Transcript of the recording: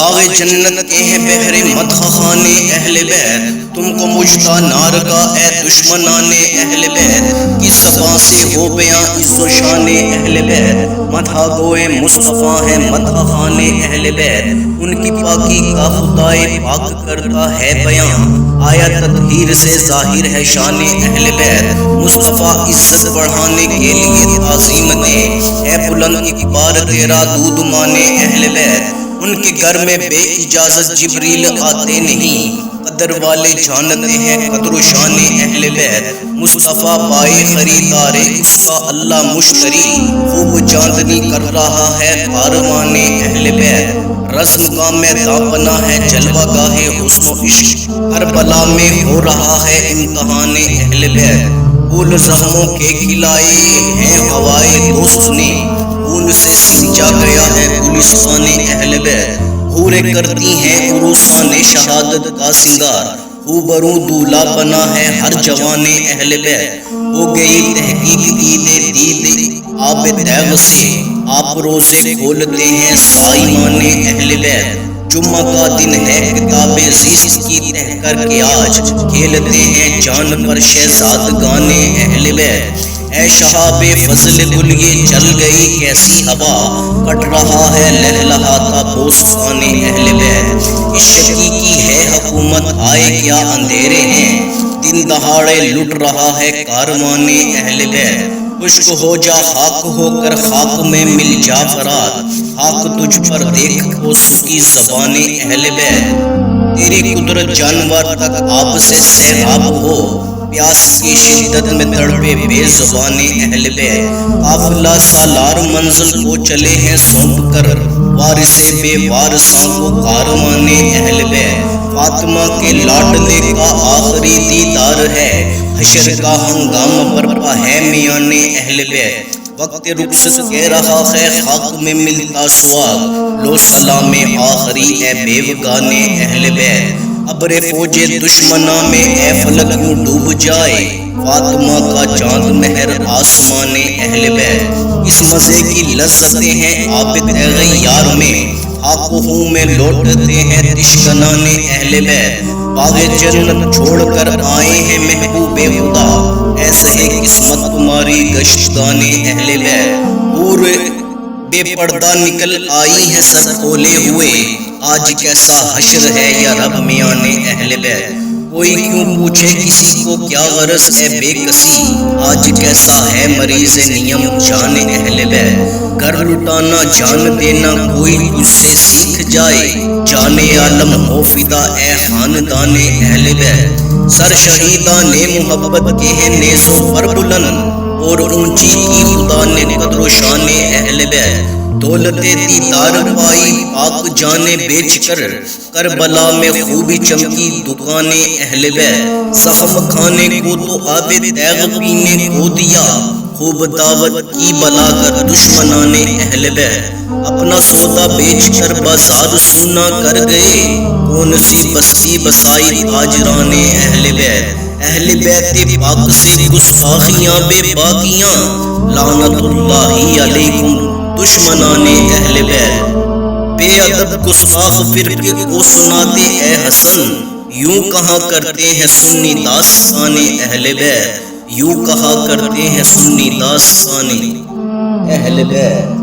باغ جنت کے ہیں بحر مدح خانے اہل بیت، تم کو مجھتا نار کا اے دشمنان اہل بیت، کس زبان سے ہو بیاں عز و شان اہل بیت، مدح گوئے مصطفیٰ ہیں مدح خانے اہل بیت، ان کی پاکی کا خدائے پاک کرتا ہے بیان، آیا تطہیر سے ظاہر ہے شان اہل بیت، مصطفیٰ عزت بڑھانے کے لیے تعظیم دے، اے بلند ایک بار تیرا دودھ مانے اہل بیت، ان کے گھر میں بے اجازت جبریل آتے نہیں، قدر والے جانتے ہیں قدر و شان اہل بیت، مصطفیٰ پائے خریدار اس کا اللہ مشتری، خوب چاندنی کر رہا ہے کارواں اہل بیت، رزم کا میدان بنا ہے جلوہ گاہ حسن و عشق، کربلا میں ہو رہا ہے امتحان اہل بیت، پھول زخموں کے کھلائے ہیں ہوائے دوست نے، خون سے سینچا گیا ہے گلستان اہل بیت، حوریں کرتی ہیں عروسان شہادت کا سنگار، خوبرو دولہا بنا ہے ہر جوان اہل بیت، ہو گئی تحقیق عید دید آب تیغ سے، آپ روزے کھولتے ہیں صائمان اہل بیت، جمعہ کا دن ہے کتاب زیست کی تہ کر کے آج کھیلتے ہیں جان پر شہزادگان اہل بیت، اے شہاب فضل گل یہ چل گئی کیسی ہوا، کٹ رہا ہے لہلہاتا بوستان اہل بیت، اس شقی کی ہے حکومت آئے کیا اندھیرے ہیں، دن دہاڑے لٹ رہا ہے کاروان اہل بیت، خشک ہو جا خاک ہو کر خاک میں مل جا فرات، خاک تجھ پر دیکھ کو سکی زبان اہل بیت، تیری قدرت جانور تک آپ سے سیراب ہو، پیاس کی شدت میں تڑپے بے زبان اہل بیت، قافلہ سالار منزل کو چلے ہیں سونپ کر، وارث بے وارثاں کو کارواں اہل بیت، فاطمہ کے لاڈلے کا آخری دیدار ہے، حشر کا ہنگامہ برپا ہے میان اہل بیت، وقت رخصت کہہ رہا ہے خاک میں ملتا سواد، لو سلام آخری اے بیوگان اہل بیت، ابر فوج دشمناں میں اے فلک یوں ڈوب جائے، فاطمہ کا چاند مہر آسمان اہل بیت، اس مزے کی لذتیں ہیں عابد غیار میں، خاک و خوں میں لوٹتے ہیں تشکنان اہل بیت، باغ جنت چھوڑ کر آئے ہیں محبوب خدا، ایسے ہے قسمت تمہاری گشتگان اہل بیت، حور بے پردہ نکل آئی ہیں سر کھولے ہوئے، آج کیسا حشر ہے یا رب میان اہل بیت، کوئی کیوں پوچھے کسی کو کیا غرض ہے بے کسی، آج کیسا ہے مریض نیم جان اہل بیت، گھر لٹانا جان دینا کوئی تجھ سے سیکھ جائے، جان عالم ہو فدا اے خاندان اہل بیت، سر شہیدان محبت کے ہیں نیزوں پر بلند، اور اونچی کی خدا نے قدر و شان اہل بیت، دولت دیدار پائی پاک جانیں بیچ کر، کربلا میں خوبی چمکی دکان اہل بیت، زخم کھانے کو تو آب تیغ پینے کو دیا، خوب دعوت کی بلا کر دشمنان اہل بیت، اپنا سودا بیچ کر بازار سونا کر گئے، کون سی بستی بسائی تاجران اہل بیت، اہل بیت پاک سے گستاخیاں بے باقیاں، لعنت اللہ علیکم دشمنان اہل بیت، بے ادب گستاخ فرقے کو سناتے اے حسن، یوں کہا کرتے ہیں سنی داستان اہل بیت، یوں کہا کرتے ہیں سنی داستان اہل بیت۔